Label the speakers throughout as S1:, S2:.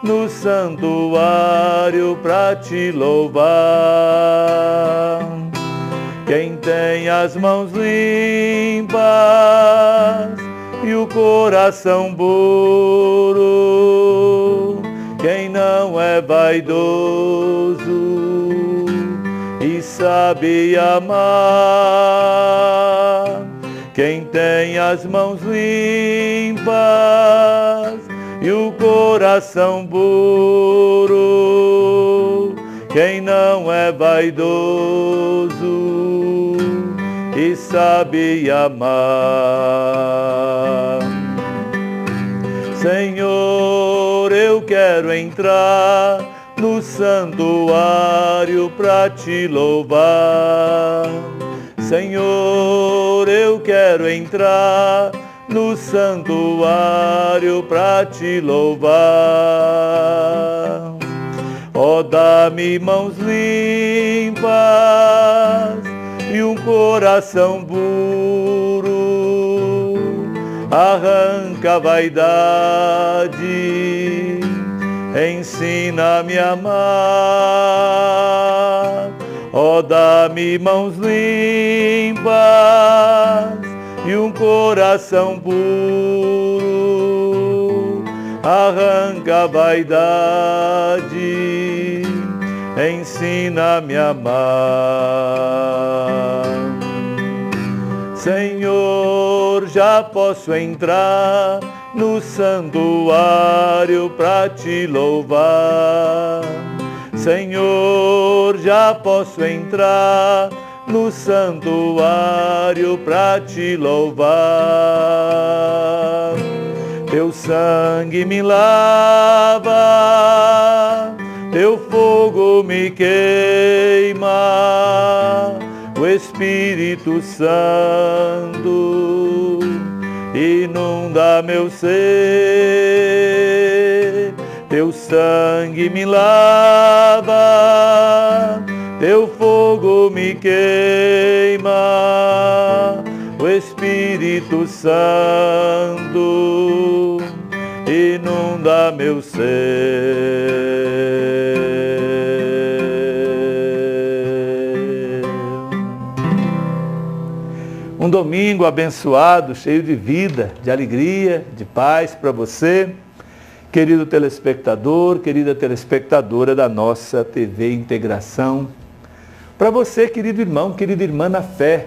S1: no santuário pra te louvar. Quem tem as mãos limpas e o coração puro, quem não é vaidoso e sabe amar, quem tem as mãos limpas e o coração puro, quem não é vaidoso e sabe amar. Senhor, eu quero entrar no santuário pra te louvar. Senhor, eu quero entrar no santuário pra te louvar. Ó, dá-me mãos limpas e um coração puro, arranca a vaidade, ensina-me a amar. Ó, dá-me mãos limpas e um coração puro, arranca a vaidade, ensina-me a amar. Senhor, já posso entrar no santuário pra te louvar. Senhor, já posso entrar no santuário pra te louvar. Teu sangue me lava, teu fogo me queima, o Espírito Santo inunda meu ser. Teu sangue me lava, teu fogo me queima, o Espírito Santo inunda meu ser. Um domingo abençoado, cheio de vida, de alegria, de paz para você, querido telespectador, querida telespectadora da nossa TV Integração. Para você, querido irmão, querida irmã na fé,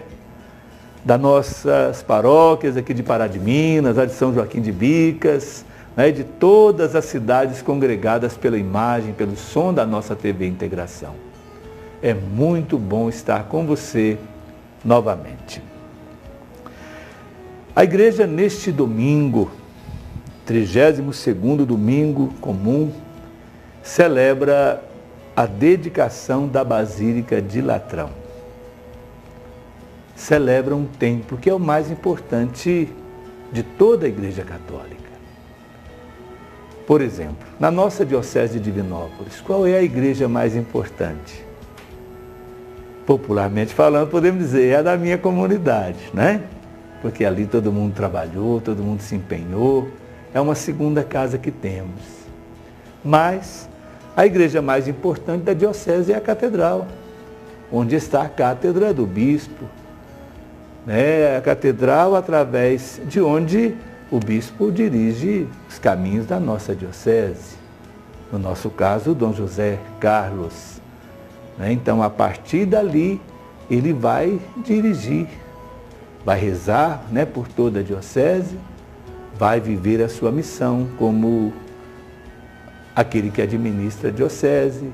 S1: das nossas paróquias aqui de Pará de Minas, a de São Joaquim de Bicas, né, de todas as cidades congregadas pela imagem, pelo som da nossa TV Integração. É muito bom estar com você novamente. A igreja neste domingo, 32º domingo comum, celebra a dedicação da Basílica de Latrão. Celebra um templo que é o mais importante de toda a Igreja Católica. Por exemplo, na nossa Diocese de Divinópolis, qual é a igreja mais importante? Popularmente falando, podemos dizer, é a da minha comunidade, né? Porque ali todo mundo trabalhou, todo mundo se empenhou. É uma segunda casa que temos. Mas a igreja mais importante da diocese é a catedral, onde está a cátedra do bispo. A catedral através de onde o bispo dirige os caminhos da nossa diocese. No nosso caso, Dom José Carlos. Então, a partir dali, ele vai dirigir, vai rezar por toda a diocese, vai viver a sua missão como aquele que administra a diocese,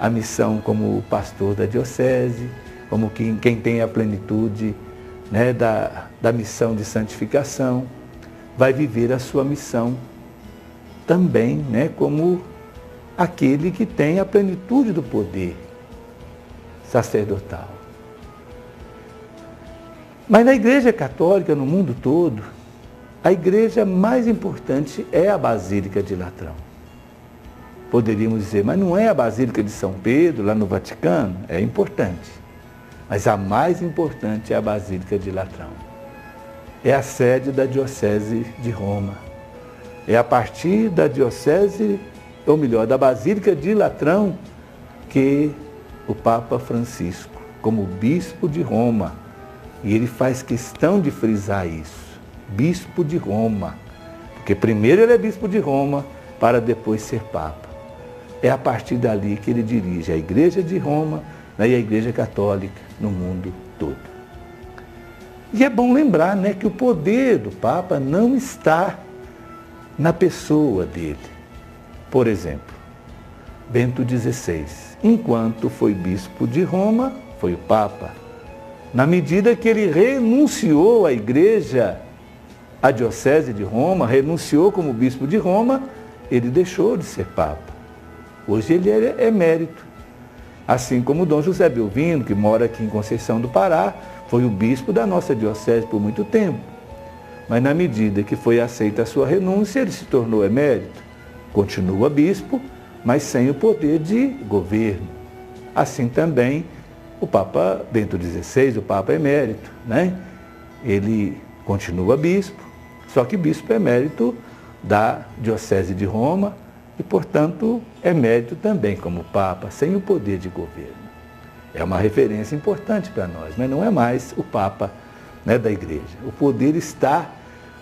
S1: a missão como pastor da diocese, como quem tem a plenitude da missão de santificação, vai viver a sua missão também como aquele que tem a plenitude do poder sacerdotal. Mas na Igreja Católica, no mundo todo, a igreja mais importante é a Basílica de Latrão. Poderíamos dizer, mas não é a Basílica de São Pedro, lá no Vaticano? É importante. Mas a mais importante é a Basílica de Latrão. É a sede da Diocese de Roma. É a partir da Diocese ou melhor, da Basílica de Latrão, que o Papa Francisco, como bispo de Roma. E ele faz questão de frisar isso, bispo de Roma, porque primeiro ele é bispo de Roma, para depois ser Papa. É a partir dali que ele dirige a Igreja de Roma, né, e a Igreja Católica no mundo todo. E é bom lembrar, né, que o poder do Papa não está na pessoa dele. Por exemplo, Bento XVI, enquanto foi bispo de Roma, foi o Papa. Na medida que ele renunciou à Igreja, à Diocese de Roma, renunciou como bispo de Roma, ele deixou de ser Papa. Hoje ele é emérito. Assim como Dom José Belvino, que mora aqui em Conceição do Pará, foi o bispo da nossa diocese por muito tempo. Mas na medida que foi aceita a sua renúncia, ele se tornou emérito. Continua bispo, mas sem o poder de governo. Assim também o Papa Bento XVI, o Papa emérito, né? Ele continua bispo, só que bispo emérito da Diocese de Roma e, portanto, emérito também como Papa, sem o poder de governo. É uma referência importante para nós, mas não é mais o Papa, né, da Igreja. O poder está,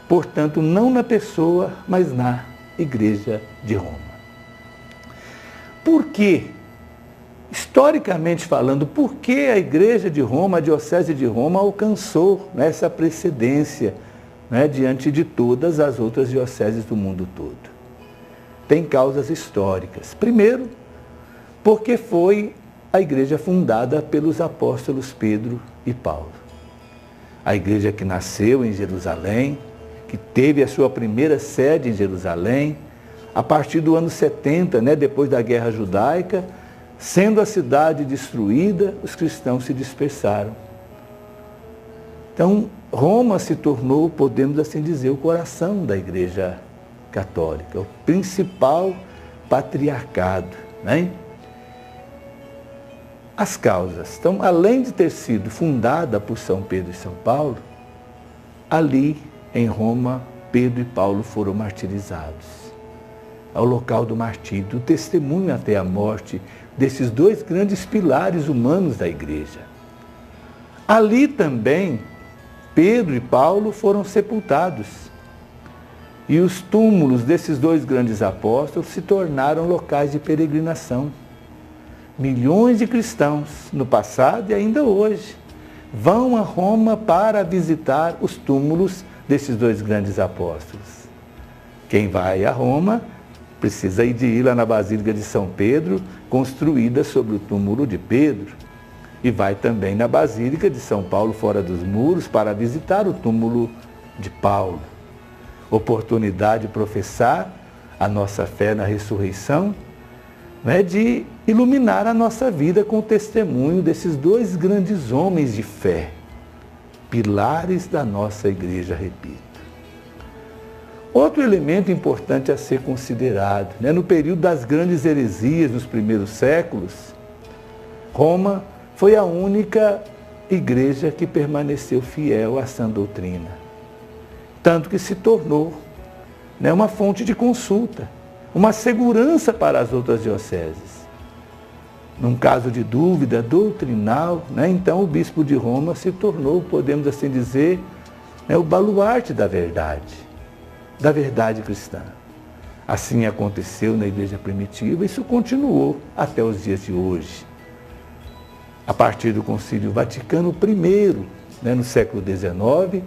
S1: portanto, não na pessoa, mas na Igreja de Roma. Por quê? Historicamente falando, por que a Igreja de Roma, a Diocese de Roma, alcançou, né, essa precedência, né, diante de todas as outras dioceses do mundo todo? Tem causas históricas. Primeiro, porque foi a igreja fundada pelos apóstolos Pedro e Paulo. A igreja que nasceu em Jerusalém, que teve a sua primeira sede em Jerusalém, a partir do ano 70, né, depois da Guerra Judaica, sendo a cidade destruída, os cristãos se dispersaram. Então, Roma se tornou, podemos assim dizer, o coração da Igreja Católica, o principal patriarcado, né? As causas. Então, além de ter sido fundada por São Pedro e São Paulo, ali em Roma, Pedro e Paulo foram martirizados. Ao local do martírio, o testemunho até a morte desses dois grandes pilares humanos da igreja. Ali também, Pedro e Paulo foram sepultados. E os túmulos desses dois grandes apóstolos se tornaram locais de peregrinação. Milhões de cristãos, no passado e ainda hoje, vão a Roma para visitar os túmulos desses dois grandes apóstolos. Quem vai a Roma precisa de ir lá na Basílica de São Pedro, construída sobre o túmulo de Pedro. E vai também na Basílica de São Paulo, fora dos muros, para visitar o túmulo de Paulo. Oportunidade de professar a nossa fé na ressurreição, né, de iluminar a nossa vida com o testemunho desses dois grandes homens de fé, pilares da nossa igreja, repito. Outro elemento importante a ser considerado, né, no período das grandes heresias dos primeiros séculos, Roma foi a única igreja que permaneceu fiel à sã doutrina, tanto que se tornou, né, uma fonte de consulta, uma segurança para as outras dioceses. Num caso de dúvida doutrinal, né, então o bispo de Roma se tornou, podemos assim dizer, né, o baluarte da verdade cristã. Assim aconteceu na igreja primitiva, isso continuou até os dias de hoje. A partir do Concílio Vaticano I, né, no século XIX,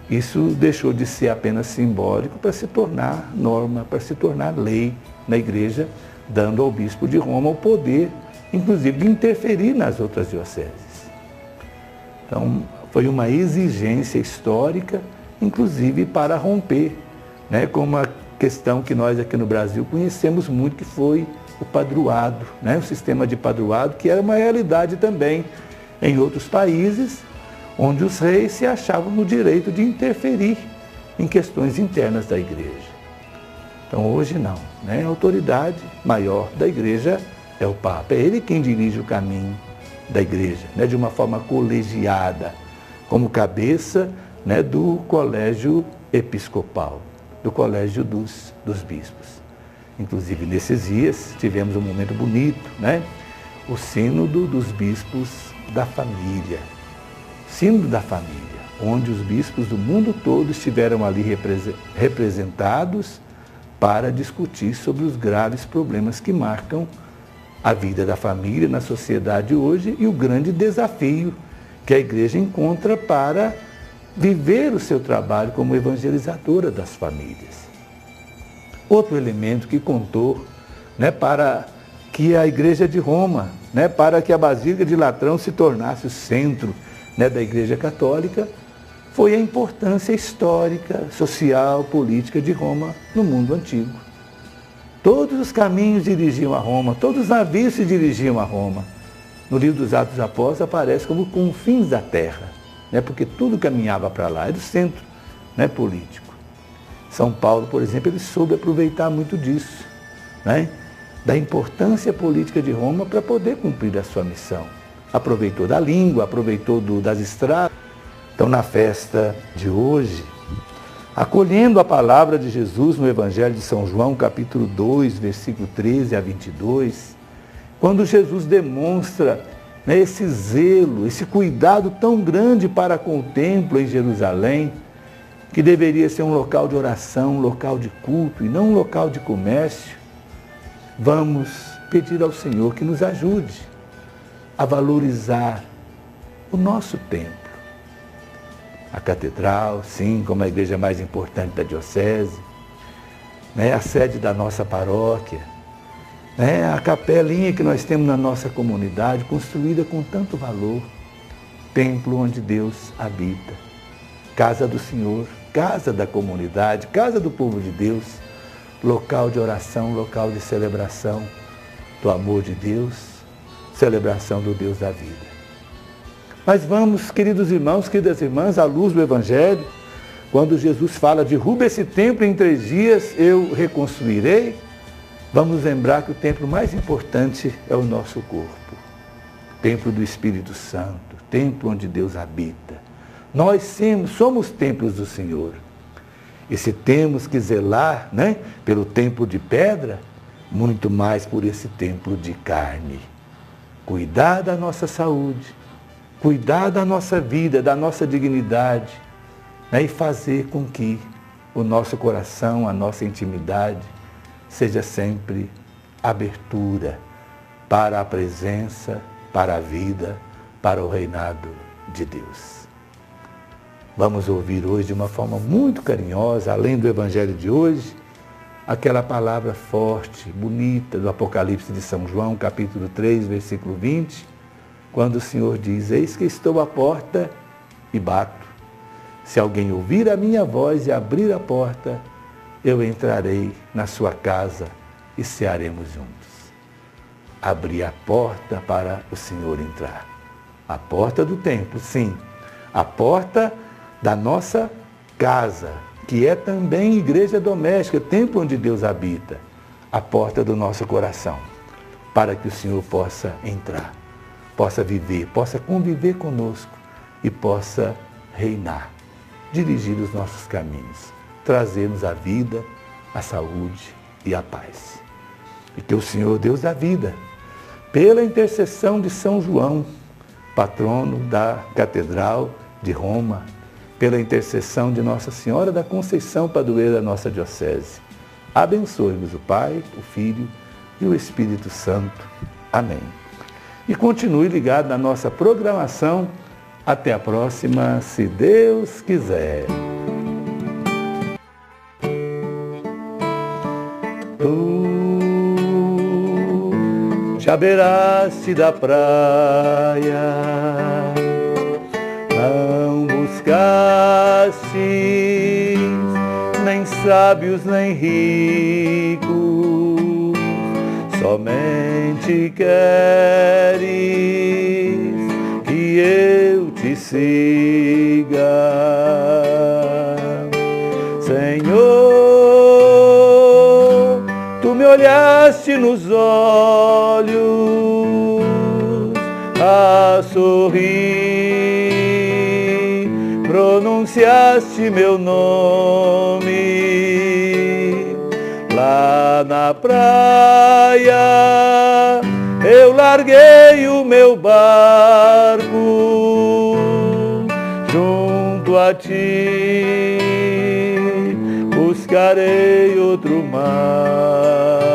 S1: isso deixou de ser apenas simbólico para se tornar norma, para se tornar lei na igreja, dando ao bispo de Roma o poder, inclusive, de interferir nas outras dioceses. Então, foi uma exigência histórica, inclusive para romper, né, com uma questão que nós aqui no Brasil conhecemos muito, que foi o padroado, né, o sistema de padroado, que era uma realidade também em outros países, onde os reis se achavam no direito de interferir em questões internas da igreja. Então hoje não, né? A autoridade maior da igreja é o Papa, é ele quem dirige o caminho da igreja, né, de uma forma colegiada, como cabeça, né, do colégio episcopal, do colégio dos bispos. Inclusive, nesses dias, tivemos um momento bonito, né? O Sínodo dos Bispos da Família. Sínodo da Família, onde os bispos do mundo todo estiveram ali representados para discutir sobre os graves problemas que marcam a vida da família na sociedade hoje e o grande desafio que a Igreja encontra para viver o seu trabalho como evangelizadora das famílias. Outro elemento que contou, né, para que a Igreja de Roma, né, para que a Basílica de Latrão se tornasse o centro, né, da Igreja Católica, foi a importância histórica, social, política de Roma no mundo antigo. Todos os caminhos dirigiam a Roma, todos os navios se dirigiam a Roma. No livro dos Atos dos Apóstolos aparece como confins da terra, né, porque tudo caminhava para lá, era o centro, né, político. São Paulo, por exemplo, ele soube aproveitar muito disso, né, da importância política de Roma para poder cumprir a sua missão. Aproveitou da língua, aproveitou das estradas. Então, na festa de hoje, acolhendo a palavra de Jesus no Evangelho de São João, capítulo 2, versículo 13 a 22, quando Jesus demonstra, né, esse zelo, esse cuidado tão grande para com o templo em Jerusalém, que deveria ser um local de oração, um local de culto e não um local de comércio, vamos pedir ao Senhor que nos ajude a valorizar o nosso templo. A catedral, sim, como a igreja mais importante da diocese, né, a sede da nossa paróquia, né, a capelinha que nós temos na nossa comunidade, construída com tanto valor, templo onde Deus habita, casa do Senhor, casa da comunidade, casa do povo de Deus, local de oração, local de celebração do amor de Deus, celebração do Deus da vida. Mas vamos, queridos irmãos, queridas irmãs, à luz do Evangelho, quando Jesus fala, derruba esse templo em 3 dias, eu reconstruirei, vamos lembrar que o templo mais importante é o nosso corpo. Templo do Espírito Santo, templo onde Deus habita. Nós somos templos do Senhor. E se temos que zelar, né, pelo templo de pedra, muito mais por esse templo de carne. Cuidar da nossa saúde, cuidar da nossa vida, da nossa dignidade, né, e fazer com que o nosso coração, a nossa intimidade, seja sempre abertura para a presença, para a vida, para o reinado de Deus. Vamos ouvir hoje de uma forma muito carinhosa, além do Evangelho de hoje, aquela palavra forte, bonita do Apocalipse de São João, capítulo 3, versículo 20, quando o Senhor diz, eis que estou à porta e bato. Se alguém ouvir a minha voz e abrir a porta, eu entrarei na sua casa e cearemos juntos. Abrir a porta para o Senhor entrar. A porta do templo, sim. A porta da nossa casa, que é também igreja doméstica, templo onde Deus habita. A porta do nosso coração, para que o Senhor possa entrar, possa viver, possa conviver conosco e possa reinar, dirigir os nossos caminhos, trazer-nos a vida, a saúde e a paz. E que o Senhor, Deus da vida, pela intercessão de São João, patrono da Catedral de Roma, pela intercessão de Nossa Senhora da Conceição, padroeira da nossa diocese, abençoe-vos o Pai, o Filho e o Espírito Santo. Amém. E continue ligado na nossa programação. Até a próxima, se Deus quiser. Tu já beiraste da praia, não buscastes nem sábios nem ricos, somente queres que eu te siga. Senhor, tu me olhaste nos olhos a sorrir, pronunciaste meu nome lá lá na praia eu larguei o meu barco junto a ti, buscarei outro mar.